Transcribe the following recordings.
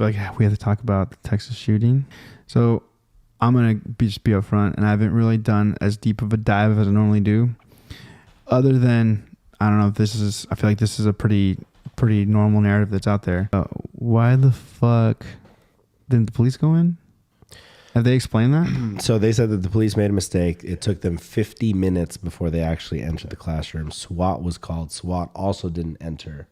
feel like we have to talk about the Texas shooting. So I'm going to just be upfront, and I haven't really done as deep of a dive as I normally do. Other than, I don't know if this is, I feel like this is a pretty normal narrative that's out there. Why the fuck didn't the police go in? Have they explained that? So they said that the police made a mistake. It took them 50 minutes before they actually entered the classroom. SWAT was called. SWAT also didn't enter.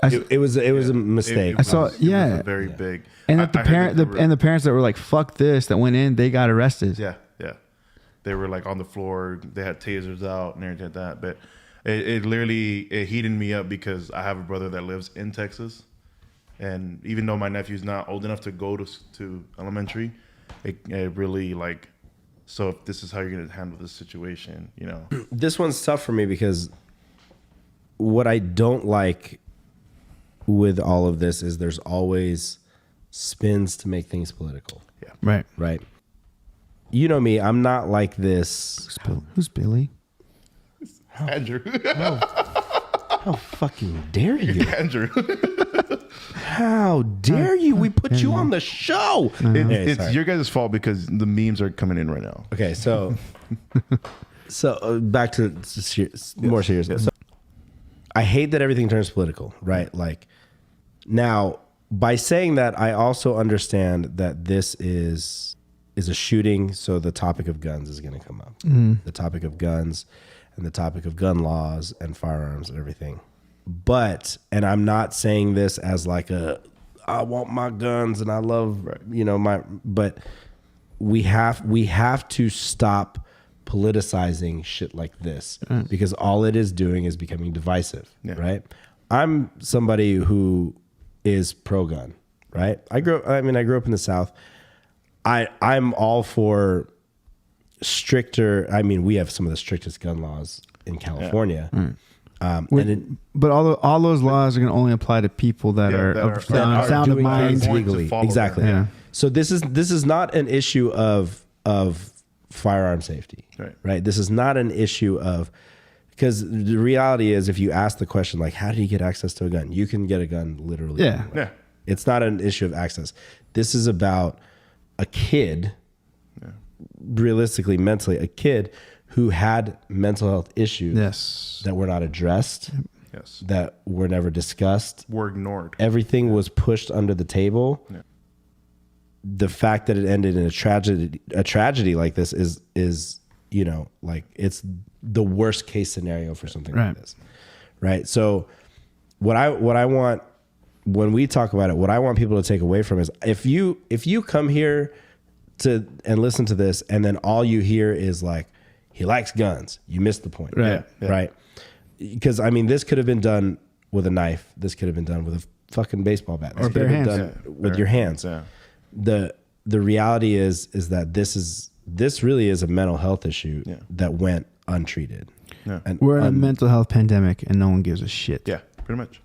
It was a mistake. I saw, It was a very big. And that the parents that were like, "Fuck this," that went in, they got arrested. Yeah. They were like on the floor. They had tasers out and everything like that. But it literally heated me up because I have a brother that lives in Texas, and even though my nephew's not old enough to go to elementary, it really like. So if this is how you're gonna handle this situation, you know. This one's tough for me because what I don't like with all of this is there's always spins to make things political. Yeah. Right. You know me, I'm not like this. Who's Billy? Andrew. How fucking dare you? Andrew. How dare you? We put you on the show. It's your guys' fault because the memes are coming in right now. Okay, so back to more serious. So, I hate that everything turns political, right? Like, now, by saying that, I also understand that this is a shooting, so the topic of guns is going to come up. The topic of guns and the topic of gun laws and firearms and everything. But, and I'm not saying this as like I want my guns and I love, but we have to stop politicizing shit like this because all it is doing is becoming divisive, right? I'm somebody who is pro-gun, right? I grew up in the South. I'm all for stricter. I mean, we have some of the strictest gun laws in California. But all those laws are going to only apply to people that are of sound of mind legally. Exactly. Yeah. So this is not an issue of firearm safety, right? This is not an issue of, because the reality is, if you ask the question like, how do you get access to a gun? You can get a gun literally anywhere. Yeah. It's not an issue of access. This is about a kid, realistically, mentally, a kid who had mental health issues that were not addressed, that were never discussed, were ignored. Everything was pushed under the table. Yeah. The fact that it ended in a tragedy like this is like it's the worst case scenario for something like this, right? So what I want when we talk about it, what I want people to take away from is if you come here and listen to this and then all you hear is like, he likes guns, you missed the point, right? Because I mean, this could have been done with a knife. This could have been done with a fucking baseball bat. This could have been done with your hands. Yeah. The reality is that this really is a mental health issue that went untreated. Yeah. And we're in a mental health pandemic and no one gives a shit. Yeah, pretty much.